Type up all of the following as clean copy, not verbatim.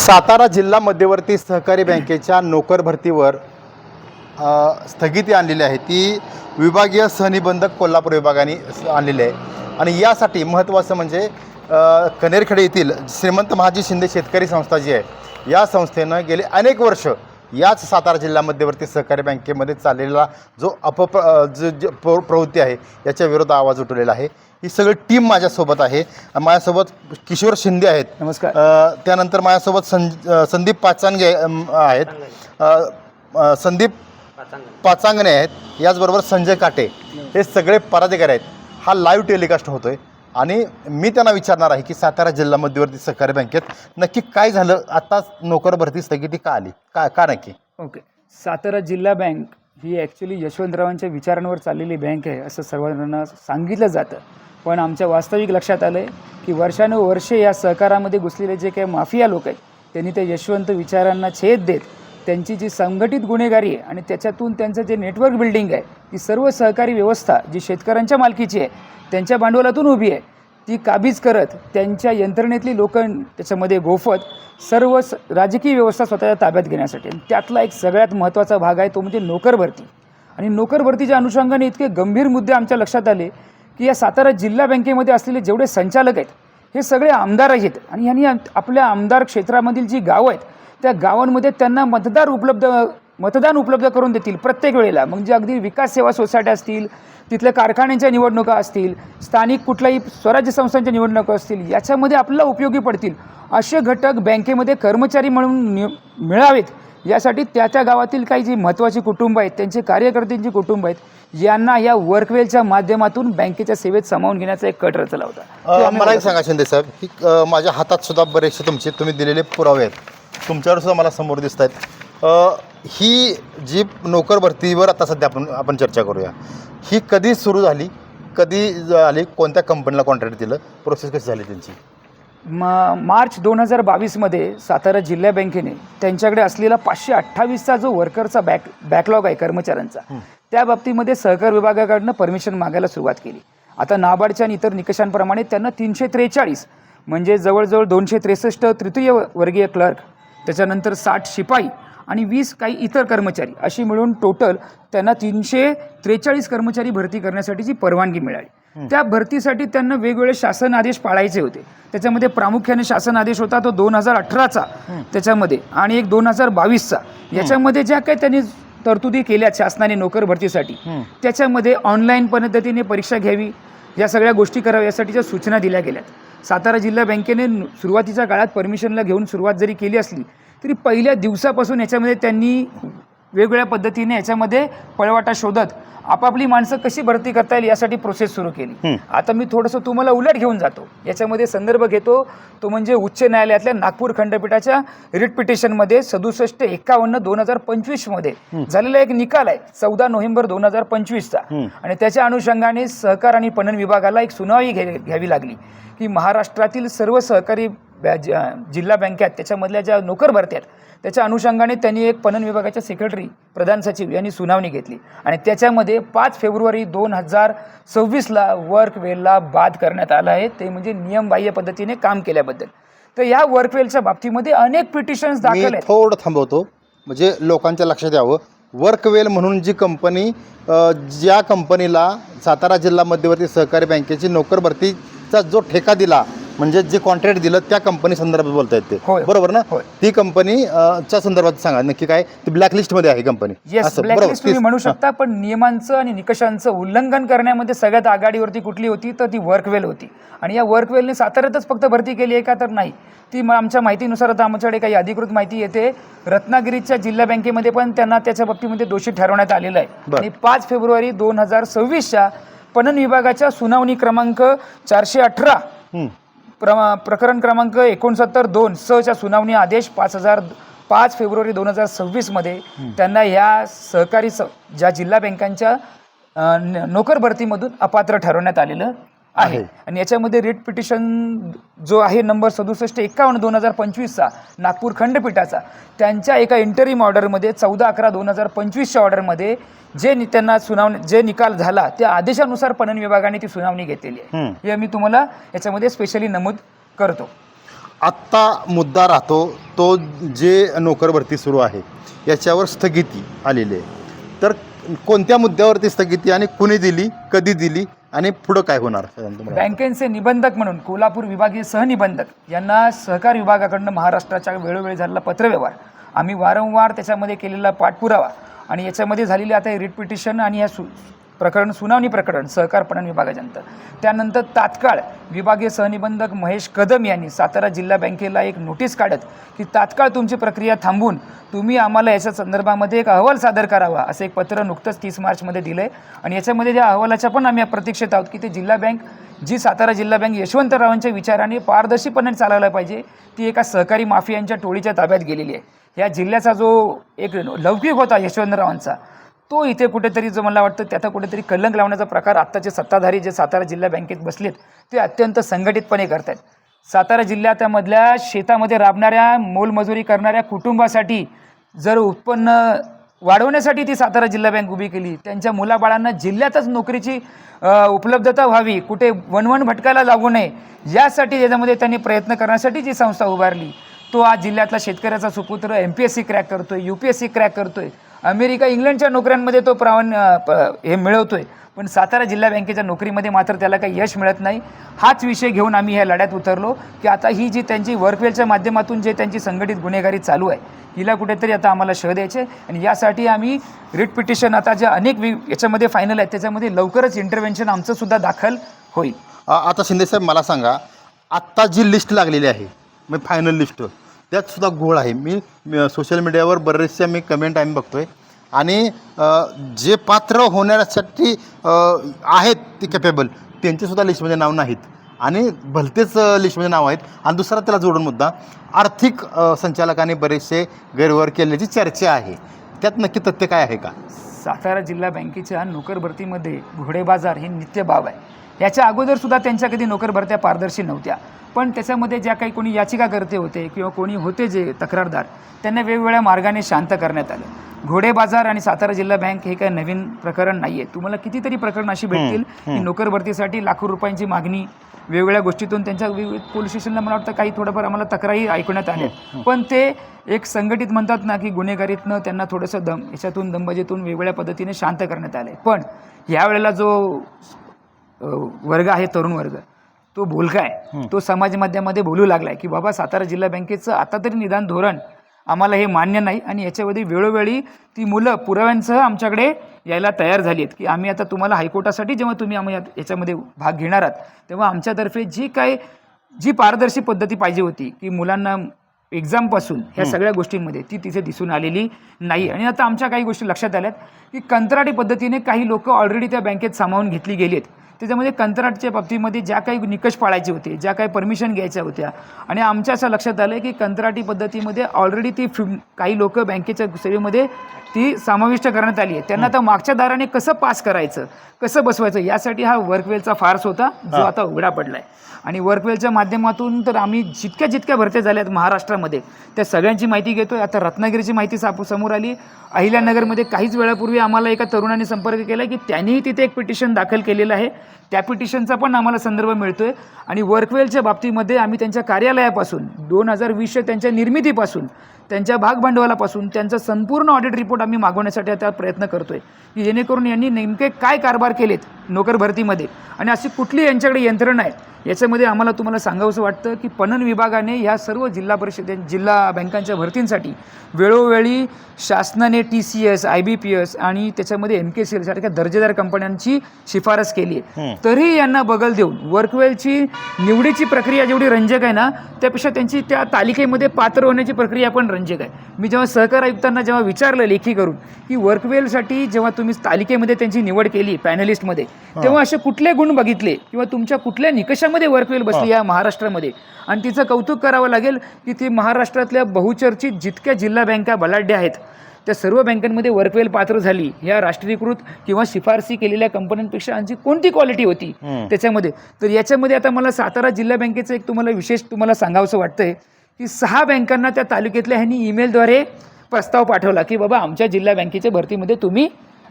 सातारा जिल्हा मध्यवर्ती सहकारी बँकेच्या नोकर भरतीवर स्थगिती आणलेली आहे. ती विभागीय सहनिबंधक कोल्हापूर विभागाने आणलेली आहे. आणि यासाठी महत्त्वाचं म्हणजे कनेरखेडे येथील श्रीमंत महाजी शिंदे शेतकरी संस्था जी आहे, या संस्थेनं गेले अनेक वर्ष याच सातारा जिल्हा मध्यवर्ती सहकारी बँकेमध्ये चाललेला जो प्रवृत्ती आहे याच्या विरोधात आवाज उठवलेला आहे. ही सगळी टीम माझ्यासोबत आहे. माझ्यासोबत किशोर शिंदे आहेत, नमस्कार. त्यानंतर माझ्यासोबत संदीप पाचांगे आहेत, संदीप पाचांगणे आहेत, याचबरोबर संजय काटे, हे सगळे पदाधिकारी आहेत. हा लाईव्ह टेलिकास्ट होतो आहे आणि मी त्यांना विचारणार आहे की सातारा जिल्हा मध्यवर्ती सहकारी बँकेत नक्की काय झालं, आता नोकर भरती स्थगिती का आली, का नक्की? ओके, सातारा जिल्हा बँक ही ॲक्च्युली यशवंतरावांच्या विचारांवर चाललेली बँक आहे असं सर्वांना सांगितलं जातं. पण आमच्या वास्तविक लक्षात आलं आहे की वर्षानुवर्षे या सहकारामध्ये घुसलेले जे काही माफिया लोक आहेत त्यांनी त्या यशवंत विचारांना छेद देत त्यांची जी संघटित गुन्हेगारी आहे आणि त्याच्यातून त्यांचं जे नेटवर्क बिल्डिंग आहे, ती सर्व सहकारी व्यवस्था जी शेतकऱ्यांच्या मालकीची आहे त्यांच्या भांडवलातून उभी आहे, ती काबीज करत त्यांच्या यंत्रणेतली लोक त्याच्यामध्ये गोफत सर्व राजकीय व्यवस्था स्वतःच्या ताब्यात घेण्यासाठी. आणि त्यातला एक सगळ्यात महत्त्वाचा भाग आहे तो म्हणजे नोकर भरती. आणि नोकर भरतीच्या अनुषंगाने इतके गंभीर मुद्दे आमच्या लक्षात आले की या सातारा जिल्हा बँकेमध्ये असलेले जेवढे संचालक आहेत हे सगळे आमदार आहेत. आणि यांनी आपल्या आमदार क्षेत्रामधील जी गावं आहेत त्या गावांमध्ये त्यांना मतदान उपलब्ध करून देतील प्रत्येक वेळेला. म्हणजे अगदी विकास सेवा सोसायट्या असतील, तिथल्या कारखान्यांच्या निवडणुका असतील, स्थानिक कुठल्याही स्वराज्य संस्थांच्या निवडणुका असतील, याच्यामध्ये आपल्याला उपयोगी पडतील असे घटक बँकेमध्ये कर्मचारी म्हणून मिळावेत. यासाठी त्या गावातील काही जी महत्त्वाची कुटुंब आहेत, त्यांचे कार्यकर्त्यांची कुटुंब आहेत, यांना या वर्कवेलच्या माध्यमातून बँकेच्या सेवेत सामावून घेण्याचा एक कट रचला होता. मला एक सांगा शिंदे साहेब, की माझ्या हातात सुद्धा बरेचसे तुम्ही दिलेले पुरावे आहेत, तुमच्यावर सुद्धा मला समोर दिसत आहेत. ही जी नोकर भरतीवर आता सध्या आपण चर्चा करूया, ही कधी सुरू झाली, कधी झाली, कोणत्या कंपनीला कॉन्ट्रॅक्ट दिलं, प्रोसेस कशी झाली त्यांची? मार्च 2022मध्ये सातारा जिल्हा बँकेने त्यांच्याकडे असलेला 528चा जो वर्करचा बॅकलॉग आहे कर्मचाऱ्यांचा, त्या बाबतीमध्ये सहकार विभागाकडनं परमिशन मागायला सुरुवात केली. आता नाबार्डच्या आणि इतर निकषांप्रमाणे त्यांना 343 म्हणजे जवळजवळ 263 तृतीय वर्गीय क्लर्क, त्याच्यानंतर 60 शिपाई आणि 20 काही इतर कर्मचारी अशी मिळून टोटल त्यांना 343 कर्मचारी भरती करण्यासाठीची परवानगी मिळाली. त्या भरतीसाठी त्यांना वेगवेगळे शासन आदेश पाळायचे होते. त्याच्यामध्ये प्रामुख्याने शासन आदेश होता तो 2018चा त्याच्यामध्ये आणि एक 2022चा. याच्यामध्ये ज्या काही त्यांनी तरतुदी केल्या शासनाने नोकर भरतीसाठी, त्याच्यामध्ये ऑनलाईन पद्धतीने परीक्षा घ्यावी, या सगळ्या गोष्टी कराव्या यासाठीच्या सूचना दिल्या गेल्यात. सातारा जिल्हा बँकेने सुरुवातीच्या काळात परमिशनला घेऊन सुरुवात जरी केली असली तरी पहिल्या दिवसापासून याच्यामध्ये त्यांनी वेगवेगळ्या पद्धतीने याच्यामध्ये पळवाटा शोधत आपापली माणसं कशी भरती करता येईल यासाठी प्रोसेस सुरू केली. आता मी थोडंसं तुम्हाला उलट घेऊन जातो, याच्यामध्ये संदर्भ घेतो तो म्हणजे उच्च न्यायालयातल्या नागपूर खंडपीठाच्या रिट पिटिशनमध्ये 67/51/2025 मध्ये झालेला एक निकाल आहे 14 नोव्हेंबर 2025चा. आणि त्याच्या अनुषंगाने सहकार आणि पणन विभागाला एक सुनावणी घ्यावी लागली की महाराष्ट्रातील सर्व सहकारी जिल्हा बँकेत त्याच्यामधल्या ज्या नोकर भरत्या आहेत त्याच्या अनुषंगाने त्यांनी एक पणन विभागाच्या सेक्रेटरी प्रधान सचिव यांनी सुनावणी घेतली. आणि त्याच्यामध्ये 5 फेब्रुवारी 2026ला वर्कवेलला बाद करण्यात आलं आहे, ते म्हणजे नियमबाह्य पद्धतीने काम केल्याबद्दल. तर या वर्कवेलच्या बाबतीमध्ये अनेक पिटिशन्स दाखल आहेत. थोडं थांबवतो म्हणजे लोकांच्या लक्षात यावं. वर्कवेल म्हणून जी कंपनी, ज्या कंपनीला सातारा जिल्हा मध्यवर्ती सहकारी बँकेची नोकर भरतीचा जो ठेका दिला म्हणजे जे कॉन्ट्रॅक्ट दिलं त्या कंपनी संदर्भात बोलता येते, बरोबर ना? ती कंपनीच्या संदर्भात सांगा नक्की काय, ती ब्लॅकलिस्टमध्ये आहे कंपनी? येस, ब्लॅकलिस्ट तुम्ही म्हणू शकता. पण नियमांचं आणि निकषांचं उल्लंघन करण्यामध्ये सगळ्यात आघाडीवरती कुठली होती तर ती वर्कवेल होती. आणि या वर्कवेलने साताऱ्यातच फक्त भरती केली आहे का तर नाही, ती आमच्या माहितीनुसार आता आमच्याकडे काही अधिकृत माहिती येते रत्नागिरीच्या जिल्हा बँकेमध्ये पण त्यांना त्याच्या बाबतीमध्ये दोषी ठरवण्यात आलेलं आहे. आणि 5 फेब्रुवारी 2026च्या पणन विभागाच्या सुनावणी क्रमांक 418 प्रकरण क्रमांक 69/2/च्या सुनावणी आदेश 5 फेब्रुवारी 2026 मध्ये त्यांना या सहकारी ज्या जिल्हा बँकांच्या नोकर भरतीमधून अपात्र ठरवण्यात आलेलं आहे. आणि याच्यामध्ये रिट पिटिशन जो आहे नंबर 67/51/2025चा नागपूर खंडपीठाचा, त्यांच्या एका इंटरिम ऑर्डरमध्ये 14/11/2025च्या ऑर्डरमध्ये त्यांना जे निकाल झाला त्या आदेशानुसार पणन विभागाने ती सुनावणी घेतलेली आहे. हे मी तुम्हाला याच्यामध्ये स्पेशली नमूद करतो. आत्ता मुद्दा राहतो तो जे नोकर भरती सुरू आहे याच्यावर स्थगिती आलेली आहे. तर कोणत्या मुद्द्यावरती स्थगिती आणि कुणी दिली, कधी दिली आणि पुढं काय होणार तुम्हाला? बँकेचे निबंधक म्हणून कोल्हापूर विभागीय सहनिबंधक यांना सहकार विभागाकडनं महाराष्ट्राच्या वेळोवेळी झालेला पत्रव्यवहार, आम्ही वारंवार त्याच्यामध्ये केलेला पाठपुरावा आणि याच्यामध्ये झालेली आता रिट पिटिशन आणि या प्रकरण सुनावणी प्रकरण सहकार पणन विभागाच्यानंतर त्यानंतर तात्काळ विभागीय सहनिबंधक महेश कदम यांनी सातारा जिल्हा बँकेला एक नोटीस काढत की तात्काळ तुमची प्रक्रिया थांबवून तुम्ही आम्हाला याच्या संदर्भामध्ये एक अहवाल सादर करावा असं एक पत्र नुकतंच 30 मार्चमध्ये दिलं आहे. आणि याच्यामध्ये त्या अहवालाच्या पण आम्ही प्रतीक्षेत आहोत की ते जिल्हा बँक जी सातारा जिल्हा बँक यशवंतरावांच्या विचाराने पारदर्शीपणे चालवायला पाहिजे ती एका सहकारी माफियांच्या टोळीच्या ताब्यात गेलेली आहे. या जिल्ह्याचा जो एक लौकिक होता यशवंतरावांचा तो इथे कुठेतरी जो मला वाटतं त्याचा कुठेतरी कलंक लावण्याचा प्रकार आत्ताचे सत्ताधारी जे सातारा जिल्हा बँकेत बसलेत ते अत्यंत संघटितपणे करत आहेत. सातारा जिल्ह्यामधल्या शेतामध्ये राबणाऱ्या मोलमजुरी करणाऱ्या कुटुंबासाठी जर उत्पन्न वाढवण्यासाठी ती सातारा जिल्हा बँक उभी केली, त्यांच्या मुलाबाळांना जिल्ह्यातच नोकरीची उपलब्धता व्हावी, कुठे वणवण भटकायला लागू नये यासाठी याच्यामध्ये त्यांनी प्रयत्न करण्यासाठी जी संस्था उभारली तो आज जिल्ह्यातला शेतकऱ्याचा सुपुत्र MPSC क्रॅक करतोय, UPSC क्रॅक करतोय, अमेरिका इंग्लंडच्या नोकऱ्यांमध्ये तो हे मिळवतोय, पण सातारा जिल्हा बँकेच्या नोकरीमध्ये मात्र त्याला काही यश मिळत नाही. हाच विषय घेऊन आम्ही ह्या लढ्यात उतरलो की आता ही जी त्यांची वर्कवेलच्या माध्यमातून जे त्यांची संघटित गुन्हेगारी चालू आहे हिला कुठेतरी आता आम्हाला शह द्यायचे आणि यासाठी आम्ही रिट पिटिशन आता जे अनेक याच्यामध्ये फायनल आहेत त्याच्यामध्ये लवकरच इंटरव्हेन्शन आमचं सुद्धा दाखल होईल. आता शिंदेसाहेब मला सांगा, आत्ता जी लिस्ट लागलेली आहे मग फायनल लिस्ट त्यात सुद्धा घोळ आहे. मी सोशल मीडियावर बरेचशा कमेंट आम्ही बघतोय आणि जे पात्र होण्यासाठी आहेत ते कॅपेबल त्यांचेसुद्धा लिस्टमध्ये नाव नाहीत आणि भलतेच लिस्टमध्ये नाव आहेत. आणि दुसरा त्याला जोडून मुद्दा, आर्थिक संचालकाने बरेचसे गैरव्यवहार केल्याची चर्चा आहे, त्यात नक्की तथ्य काय आहे का? सातारा जिल्हा बँकेच्या नोकर भरतीमध्ये घोडेबाजार ही नित्य बाब आहे. याच्या अगोदरसुद्धा त्यांच्या कधी नोकर भरत्या पारदर्शी नव्हत्या, पण त्याच्यामध्ये ज्या काही कोणी याचिकाकर्ते होते किंवा कोणी होते जे तक्रारदार त्यांना वेगवेगळ्या मार्गाने शांत करण्यात आलं. घोडेबाजार आणि सातारा जिल्हा बँक हे काही नवीन प्रकरण नाही आहे. तुम्हाला कितीतरी प्रकरण अशी भेटतील की नोकर भरतीसाठी लाखो रुपयांची मागणी वेगवेगळ्या गोष्टीतून त्यांच्या पोलीस स्टेशनला मला वाटतं काही थोडंफार आम्हाला तक्रारी ऐकण्यात आल्या, पण ते एक संघटित म्हणतात ना की गुन्हेगारीतनं त्यांना थोडंसं याच्यातून दंबजेतून वेगवेगळ्या पद्धतीने शांत करण्यात आले. पण यावेळेला जो वर्ग आहे तरुण वर्ग तो बोलका आहे, तो समाज माध्यमामध्ये बोलू लागला आहे की बाबा सातारा जिल्हा बँकेचं आता तरी निदान धोरण आम्हाला हे मान्य नाही आणि याच्यामध्ये वेळोवेळी ती मुलं पुराव्यांसह आमच्याकडे यायला तयार झाली आहेत की आम्ही आता तुम्हाला हायकोर्टासाठी जेव्हा तुम्ही आम्ही याच्यामध्ये भाग घेणार आहात तेव्हा आमच्यातर्फे जी पारदर्शी पद्धती पाहिजे होती की मुलांना एक्झामपासून ह्या सगळ्या गोष्टींमध्ये ती तिथे दिसून आलेली नाही. आणि आता आमच्या काही गोष्टी लक्षात आल्यात की कंत्राटी पद्धतीने काही लोक ऑलरेडी त्या बँकेत सामावून घेतली गेली आहेत. त्याच्यामध्ये कंत्राटच्या बाबतीमध्ये ज्या काही निकष पाळायचे होते, ज्या काही परमिशन घ्यायच्या होत्या आणि आमच्या असं लक्षात आलं की कंत्राटी पद्धतीमध्ये ऑलरेडी ती काही लोक बँकेच्या सेवेमध्ये ती समाविष्ट करण्यात आली आहे. त्यांना आता मागच्या दाराने कसं पास करायचं, कसं बसवायचं यासाठी हा वर्कवेलचा फार्स होता जो आता उघडा पडला आहे. आणि वर्कवेलच्या माध्यमातून तर आम्ही जितक्या भरत्या झाल्या आहेत महाराष्ट्रामध्ये त्या सगळ्यांची माहिती घेतोय. आता रत्नागिरीची माहिती समोर आली. अहिल्यानगरमध्ये काहीच वेळापूर्वी आम्हाला एका तरुणाने संपर्क केला की त्यांनीही तिथे एक पिटिशन दाखल केलेलं आहे, त्या पिटिशनचा पण आम्हाला संदर्भ मिळतोय. आणि वर्कवेलच्या बाबतीमध्ये आम्ही त्यांच्या कार्यालयापासून 2020च्या त्यांच्या निर्मितीपासून त्यांच्या भागभांडवलापासून त्यांचा संपूर्ण ऑडिट रिपोर्ट आम्ही मागवण्यासाठी आता प्रयत्न करतोय की जेणेकरून यांनी नेमके काय कारभार केलेत नोकर भरतीमध्ये आणि अशी कुठली यांच्याकडे यंत्रणा आहे. याच्यामध्ये आम्हाला तुम्हाला सांगावंसं वाटतं की पणन विभागाने ह्या सर्व जिल्हा बँकांच्या भरतींसाठी वेळोवेळी शासनाने TCS, IBPS आणि त्याच्यामध्ये MKCL सारख्या दर्जेदार कंपन्यांची शिफारस केली आहे. तरी यांना बगल देऊन वर्कवेलची निवडीची प्रक्रिया जेवढी रंजक आहे ना त्यापेक्षा त्यांची त्या तालिकेमध्ये पात्र होण्याची प्रक्रिया पण रंजक आहे. मी जेव्हा सहकार आयुक्तांना जेव्हा विचारलं लेखी करून की वर्कवेलसाठी जेव्हा तुम्ही तालिकेमध्ये त्यांची निवड केली पॅनलिस्टमध्ये तेव्हा असे कुठले गुण बघितले किंवा तुमच्या कुठल्या निकषामध्ये वर्कवेल बसली या महाराष्ट्रामध्ये. आणि तिचं कौतुक करावं लागेल की ती महाराष्ट्रातल्या बहुचर्चित जितक्या जिल्हा बँका बलाढ्य आहेत त्या सर्व बँकांमध्ये वर्कवेल पात्र झाली. ह्या राष्ट्रीयकृत किंवा शिफारसी केलेल्या कंपन्यांपेक्षा आणखी कोणती क्वालिटी होती त्याच्यामध्ये. तर याच्यामध्ये आता मला सातारा जिल्हा बँकेचं एक विशेष तुम्हाला सांगावंसं वाटतंय की 6 बँकांना त्या तालुक्यातल्या ह्यांनी ईमेलद्वारे प्रस्ताव पाठवला की बाबा आमच्या जिल्हा बँकेच्या भरतीमध्ये तुम्ही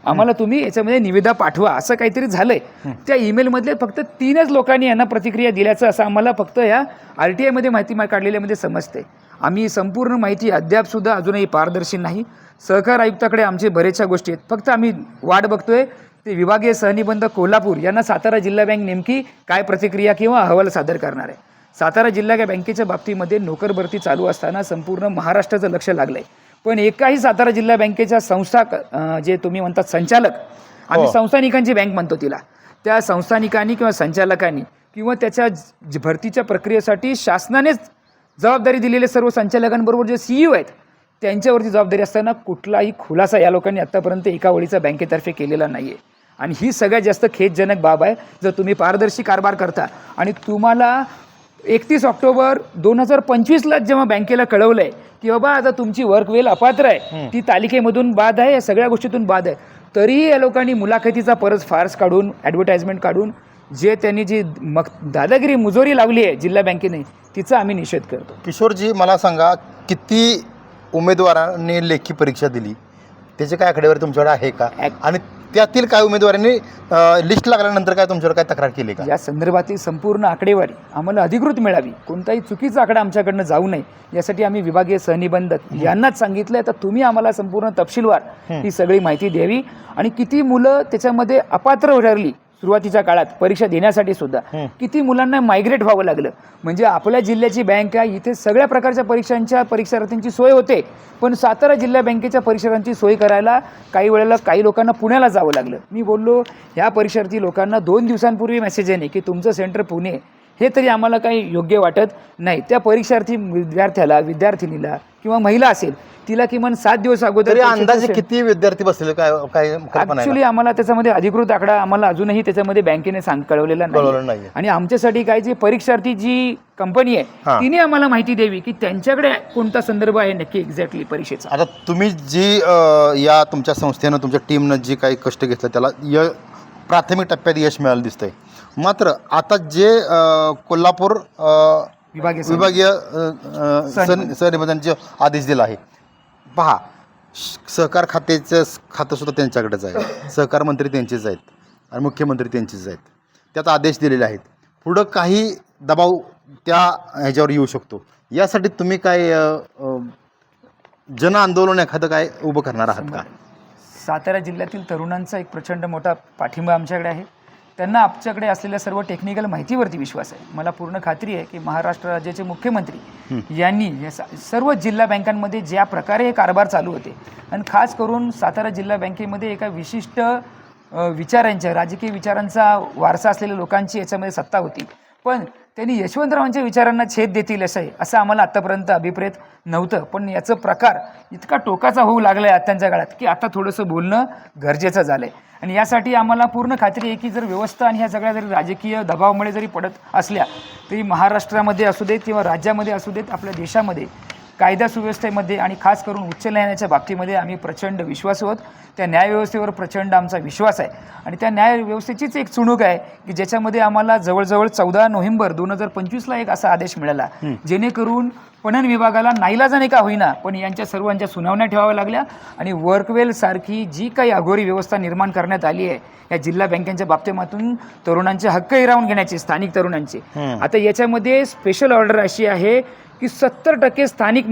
आम्हाला तुम्ही याच्यामध्ये निविदा पाठवा असं काहीतरी झालंय. त्या ईमेलमधले फक्त 3च लोकांनी यांना प्रतिक्रिया दिल्याचं असं आम्हाला फक्त या RTI मध्ये माहिती काढलेल्यामध्ये समजते. आम्ही संपूर्ण माहिती अद्यापसुद्धा अजूनही पारदर्शी नाही. सहकार आयुक्ताकडे आमचे बरेचशा गोष्टी आहेत. फक्त आम्ही वाट बघतोय ते विभागीय सहनिबंधक कोल्हापूर यांना सातारा जिल्हा बँक नेमकी काय प्रतिक्रिया किंवा अहवाल सादर करणार आहे. सातारा जिल्हा बँकेच्या बाबतीमध्ये नोकर भरती चालू असताना संपूर्ण महाराष्ट्राचं लक्ष लागलंय. पण एकाही सातारा जिल्हा बँकेच्या संस्था जे तुम्ही म्हणतात संचालक, आम्ही संस्थानिकांची बँक म्हणतो तिला, त्या संस्थानिकांनी किंवा संचालकांनी किंवा त्याच्या भरतीच्या प्रक्रियेसाठी शासनानेच जबाबदारी दिलेले सर्व संचालकांबरोबर जे CEO आहेत त्यांच्यावरती जबाबदारी असताना कुठलाही खुलासा या लोकांनी आत्तापर्यंत एका वळीचा बँकेतर्फे केलेला नाही आहे. आणि ही सगळ्यात जास्त खेदजनक बाब आहे. जर तुम्ही पारदर्शी कारभार करता आणि तुम्हाला 31 ऑक्टोबर 2025ला जेव्हा बँकेला कळवलं आहे की बाबा आता तुमची वर्कवेल अपात्र आहे, ती तालिकेमधून बाद आहे, या सगळ्या गोष्टीतून बाद आहे, तरीही या लोकांनी मुलाखतीचा परत फार्स काढून ॲडव्हर्टाइजमेंट काढून जे त्यांनी जी दादागिरी मुजोरी लावली आहे जिल्हा बँकेने तिचा आम्ही निषेध करतो. किशोरजी, मला सांगा किती उमेदवारांनी लेखी परीक्षा दिली, त्याचे काय आकडेवारी तुमच्याकडे आहे का? आणि त्यातील काय उमेदवारांनी लिस्ट लागल्यानंतर काय तुमच्यावर काय तक्रार केली का? या संदर्भातील संपूर्ण आकडेवारी आम्हाला अधिकृत मिळावी, कोणताही चुकीचा आकडा आमच्याकडनं जाऊ नये यासाठी आम्ही विभागीय सहनिबंधक यांनाच सांगितलं. तर तुम्ही आम्हाला संपूर्ण तपशीलवार ही सगळी माहिती द्यावी आणि किती मुलं त्याच्यामध्ये अपात्र ठरली सुरुवातीच्या काळात परीक्षा देण्यासाठी सुद्धा, किती मुलांना मायग्रेट व्हावं लागलं. म्हणजे आपल्या जिल्ह्याची बँक आहे, इथे सगळ्या प्रकारच्या परीक्षार्थींची सोय होते, पण सातारा जिल्हा बँकेच्या परीक्षार्थींची सोय करायला काही वेळेला काही लोकांना पुण्याला जावं लागलं. मी बोललो ह्या परीक्षार्थी लोकांना 2 दिवसांपूर्वी मेसेज येणे की तुमचं सेंटर पुणे, हे तरी आम्हाला काही योग्य वाटत नाही. त्या परीक्षार्थी विद्यार्थिनीला किंवा महिला असेल तिला किमान 7 दिवस अगोदर अंदाजे किती विद्यार्थी बसले काय ऍक्च्युली आम्हाला त्याच्यामध्ये अधिकृत आकडा आम्हाला अजूनही त्याच्यामध्ये बँकेने कळवलेला नाही. आणि आमच्यासाठी काय जी परीक्षार्थी जी कंपनी आहे तिने आम्हाला माहिती द्यावी की त्यांच्याकडे कोणता संदर्भ आहे नक्की एक्झॅक्टली परीक्षेचा. आता तुम्ही जी या तुमच्या संस्थेनं तुमच्या टीमनं जी काही कष्ट घेतलं त्याला प्राथमिक टप्प्यात यश मिळालं दिसतंय. मात्र आता जे कोल्हापूर विभागीय सहनिबंधांचे आदेश दिला आहे, पहा सहकार खातं सुद्धा त्यांच्याकडेच आहे, सहकार मंत्री त्यांचेच आहेत आणि मुख्यमंत्री त्यांचेच आहेत, त्यात आदेश दिलेले आहेत. पुढं काही दबाव त्या ह्याच्यावर येऊ शकतो. यासाठी तुम्ही काय जन आंदोलन एखादं काय उभं करणार आहात का? सातारा जिल्ह्यातील तरुणांचा एक प्रचंड मोठा पाठिंबा आमच्याकडे आहे. त्यांना आमच्याकडे असलेल्या सर्व टेक्निकल माहितीवरती विश्वास आहे. मला पूर्ण खात्री आहे की महाराष्ट्र राज्याचे मुख्यमंत्री यांनी या सर्व जिल्हा बँकांमध्ये ज्या प्रकारे हे कारभार चालू होते आणि खास करून सातारा जिल्हा बँकेमध्ये एका विशिष्ट विचारांच्या राजकीय विचारांचा वारसा असलेल्या लोकांची याच्यामध्ये सत्ता होती, पण त्यांनी यशवंतरावांच्या विचारांना छेद देतील असं आम्हाला आत्तापर्यंत अभिप्रेत नव्हतं. पण याचं प्रकार इतका टोकाचा होऊ लागला आहे आत्ताच्या काळात की आता थोडंसं बोलणं गरजेचं झालं आहे. आणि यासाठी आम्हाला पूर्ण खात्री आहे की जर व्यवस्था आणि ह्या सगळ्या जरी राजकीय दबावामुळे जरी पडत असल्या तरी महाराष्ट्रामध्ये असू देत किंवा राज्यामध्ये असू देत, आपल्या देशामध्ये कायदा सुव्यवस्थेमध्ये आणि खास करून उच्च न्यायालयाच्या बाबतीमध्ये आम्ही प्रचंड विश्वास आहोत. त्या न्यायव्यवस्थेवर प्रचंड आमचा विश्वास आहे आणि त्या न्यायव्यवस्थेचीच एक चुणूक आहे की ज्याच्यामध्ये आम्हाला जवळजवळ 14 नोव्हेंबर 2025ला एक असा आदेश मिळाला जेणेकरून पणन विभागाला नाईलाजाने का होईना पण यांच्या सर्वांच्या सुनावण्या ठेवाव्या लागल्या आणि वर्कवेल सारखी जी काही अघोरी व्यवस्था निर्माण करण्यात आली आहे या जिल्हा बँकांच्या बाबतीतून तरुणांचे हक्क हिरावून घेण्याचे, स्थानिक तरुणांचे, आता याच्यामध्ये स्पेशल ऑर्डर अशी आहे की 70% स्थानिक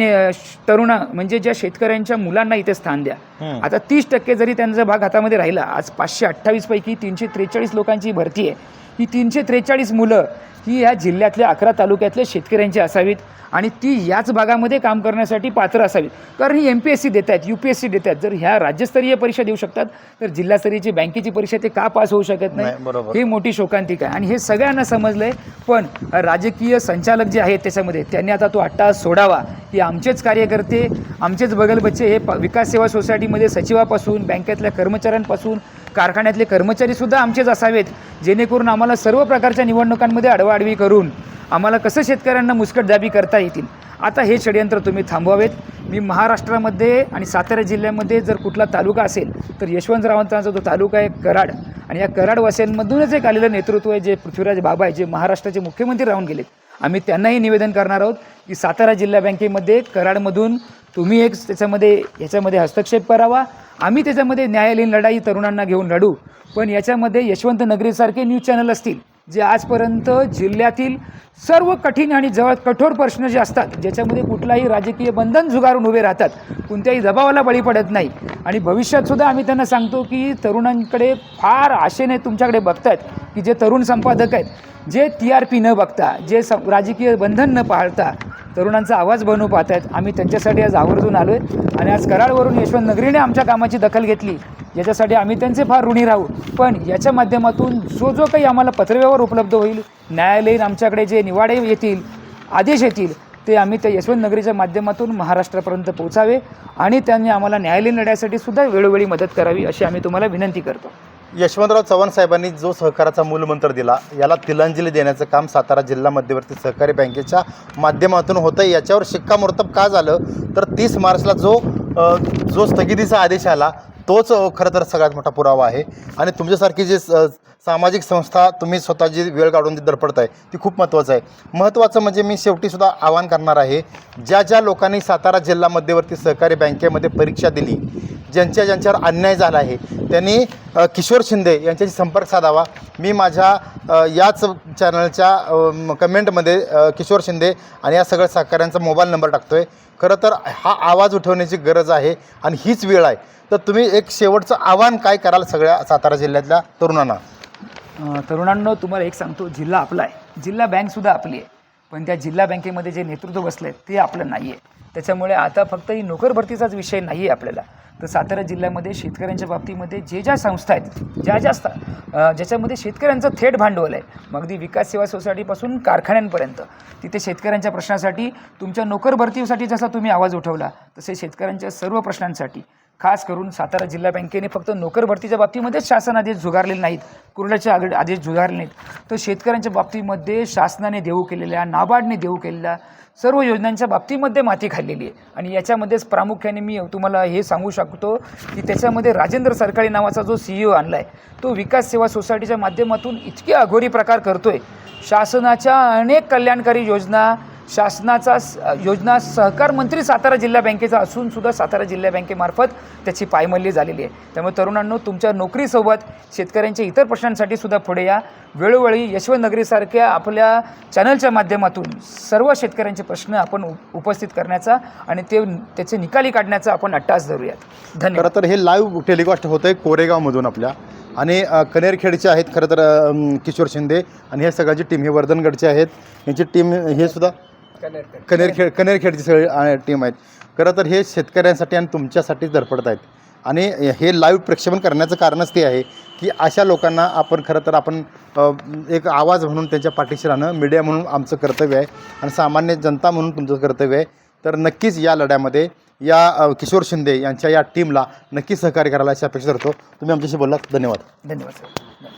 तरुण म्हणजे ज्या शेतकऱ्यांच्या मुलांना इथे स्थान द्या. आता 30% जरी त्यांचा भाग हातामध्ये राहिला, आज 528 पैकी 343 लोकांची भरती आहे. ही 343 मुलं ही ह्या जिल्ह्यातल्या 11 तालुक्यातल्या शेतकऱ्यांची असावीत आणि ती याच भागामध्ये काम करण्यासाठी पात्र असावीत. कारण ही MPSC देत आहेत, UPSC देत आहेत. जर ह्या राज्यस्तरीय परीक्षा देऊ शकतात तर जिल्हास्तरीयची बँकेची परीक्षा ते का पास होऊ शकत नाही, ही मोठी शोकांतिका आहे. आणि हे सगळ्यांना समजलंय, पण राजकीय संचालक जे आहेत त्याच्यामध्ये त्यांनी आता तो अट्टाहास सोडावा. की आमचेच कार्यकर्ते, आमचेच बगलबच्चे हे विकास सेवा सोसायटीमध्ये सचिवापासून बँकेतल्या कर्मचाऱ्यांपासून कारखान्यातले कर्मचारीसुद्धा आमचेच असावेत, जेणेकरून आम्हाला सर्व प्रकारच्या निवडणुकांमध्ये अडवाअडवी करून आम्हाला कसं शेतकऱ्यांना मुस्कटदाबी करता येतील. आता हे षडयंत्र तुम्ही थांबवावेत. मी महाराष्ट्रामध्ये आणि सातारा जिल्ह्यामध्ये जर कुठला तालुका असेल तर यशवंतरावांचा जो तालुका आहे कराड, आणि या कराडवासियांमधूनच एक आलेलं नेतृत्व आहे जे पृथ्वीराज बाबा आहे, जे महाराष्ट्राचे मुख्यमंत्री राहून गेलेत. आम्ही त्यांनाही निवेदन करणार आहोत की सातारा जिल्हा बँकेमध्ये कराडमधून तुम्ही एक याच्यामध्ये हस्तक्षेप करावा. आम्ही त्याच्यामध्ये न्यायालयीन लढाई तरुणांना घेऊन लढू. पण याच्यामध्ये यशवंत नगरीसारखे न्यूज चॅनल असतील जे आजपर्यंत जिल्ह्यातील सर्व कठीण आणि कठोर प्रश्न जे असतात, ज्याच्यामध्ये कुठलाही राजकीय बंधन झुगारून उभे राहतात, कोणत्याही दबावाला बळी पडत नाही. आणि भविष्यातसुद्धा आम्ही त्यांना सांगतो की तरुणांकडे फार आशेने तुमच्याकडे बघतायत की जे तरुण संपादक आहेत, जे TRP न बघता, जे राजकीय बंधन न पाळता तरुणांचा आवाज बनवू पाहत आहेत. आम्ही त्यांच्यासाठी आज आवर्जून आलो आहे आणि आज कराडवरून यशवंत नगरीने आमच्या कामाची दखल घेतली, याच्यासाठी आम्ही त्यांचे फार ऋणी राहू. पण याच्या माध्यमातून जो काही आम्हाला पत्रव्यवहार उपलब्ध होईल, न्यायालयीन आमच्याकडे जे निवाडे येतील, आदेश येतील, ते आम्ही त्या यशवंत नगरीच्या माध्यमातून महाराष्ट्रापर्यंत पोहोचावे आणि त्यांनी आम्हाला न्यायालयीन लढ्यासाठी सुद्धा वेळोवेळी मदत करावी अशी आम्ही तुम्हाला विनंती करतो. यशवंतराव चव्हाण साहेबांनी जो सहकाराचा मूलमंत्र दिला, याला तिलांजली देण्याचं काम सातारा जिल्हा मध्यवर्ती सहकारी बँकेच्या माध्यमातून होतं. याच्यावर शिक्कामोर्तब का झालं तर 30 मार्चला जो स्थगितीचा आदेश आला तोच खरं तर सगळ्यात मोठा पुरावा आहे. आणि तुमच्यासारखी जी सामाजिक संस्था तुम्ही स्वतः जी वेळ काढून धडपडत आहे ती खूप महत्त्वाचं आहे. महत्त्वाचं म्हणजे मी शेवटीसुद्धा आवाहन करणार आहे, ज्या लोकांनी सातारा जिल्हा मध्यवर्ती सहकारी बँकेमध्ये परीक्षा दिली, ज्यांच्यावर अन्याय झाला आहे, त्यांनी किशोर शिंदे यांच्याशी संपर्क साधावा. मी माझ्या याच चॅनलच्या कमेंटमध्ये किशोर शिंदे आणि या सगळ्या सहकाऱ्यांचा मोबाईल नंबर टाकतो आहे. खरं तर हा आवाज उठवण्याची गरज आहे आणि हीच वेळ आहे. तर तुम्ही एक शेवटचं आव्हान काय कराल सगळ्या सातारा जिल्ह्यातल्या तरुणांना? तरुणांनो, तुम्हाला एक सांगतो, जिल्हा आपला आहे, जिल्हा बँकसुद्धा आपली आहे, पण त्या जिल्हा बँकेमध्ये जे नेतृत्व बसलं आहे ते आपलं नाही आहे. त्याच्यामुळे आता फक्त ही नोकर भरतीचाच विषय नाही आहे आपल्याला. तर सातारा जिल्ह्यामध्ये शेतकऱ्यांच्या बाबतीमध्ये ज्या संस्था आहेत, ज्याच्यामध्ये शेतकऱ्यांचं थेट भांडवल आहे, मग अगदी विकास सेवा सोसायटीपासून कारखान्यांपर्यंत, तिथे शेतकऱ्यांच्या प्रश्नासाठी, तुमच्या नोकर भरतीसाठी जसा तुम्ही आवाज उठवला तसे शेतकऱ्यांच्या सर्व प्रश्नांसाठी खास करून सातारा जिल्हा बँकेने फक्त नोकर भरतीच्या बाबतीमध्येच शासन आदेश झुगारलेले नाहीत, कुर्ल्याचे आदेश झुगारले नाहीत, तर शेतकऱ्यांच्या बाबतीमध्ये शासनाने देऊ केलेल्या, नाबार्डने देऊ केलेल्या सर्व योजनांच्या बाबतीमध्ये माती खाल्लेली आहे. आणि याच्यामध्येच प्रामुख्याने मी तुम्हाला हे सांगू शकतो की त्याच्यामध्ये राजेंद्र सरकारी नावाचा जो CEO आणला आहे, तो विकास सेवा सोसायटीच्या माध्यमातून इतके अघोरी प्रकार करतो आहे. शासनाच्या अनेक कल्याणकारी योजना सहकार मंत्री सातारा जिल्हा बँकेचा असूनसुद्धा सातारा जिल्हा बँकेमार्फत त्याची पायमल्ली झालेली आहे. त्यामुळे तरुणांनो, तुमच्या नोकरीसोबत शेतकऱ्यांच्या इतर प्रश्नांसाठी सुद्धा पुढे या. वेळोवेळी यशवंत नगरीसारख्या आपल्या चॅनलच्या माध्यमातून सर्व शेतकऱ्यांचे प्रश्न आपण उपस्थित करण्याचा आणि त्याचे निकाली काढण्याचा आपण अट्टास धरूयात. धन्यवाद. खरं तर हे लाईव्ह टेलिकास्ट होतं आहे कोरेगावमधून आपल्या, आणि कनेरखेडचे आहेत खरं तर किशोर शिंदे आणि ह्या सगळ्याची टीम, हे वर्धनगडचे आहेत, यांची टीम, हे सुद्धा कनेरखेडची सगळी टीम आहेत. खरं तर हे शेतकऱ्यांसाठी आणि तुमच्यासाठीच धडपडत आहेत. आणि हे लाईव्ह प्रक्षेपण करण्याचं कारणच ते आहे की अशा लोकांना आपण खरं तर आपण एक आवाज म्हणून त्यांच्या पाठीशी राहणं, मीडिया म्हणून आमचं कर्तव्य आहे आणि सामान्य जनता म्हणून तुमचं कर्तव्य आहे. तर नक्कीच या लढ्यामध्ये या किशोर शिंदे यांच्या या टीमला नक्कीच सहकार्य करायला अशी अपेक्षा करतो. तुम्ही आमच्याशी बोललात, धन्यवाद. धन्यवाद सर.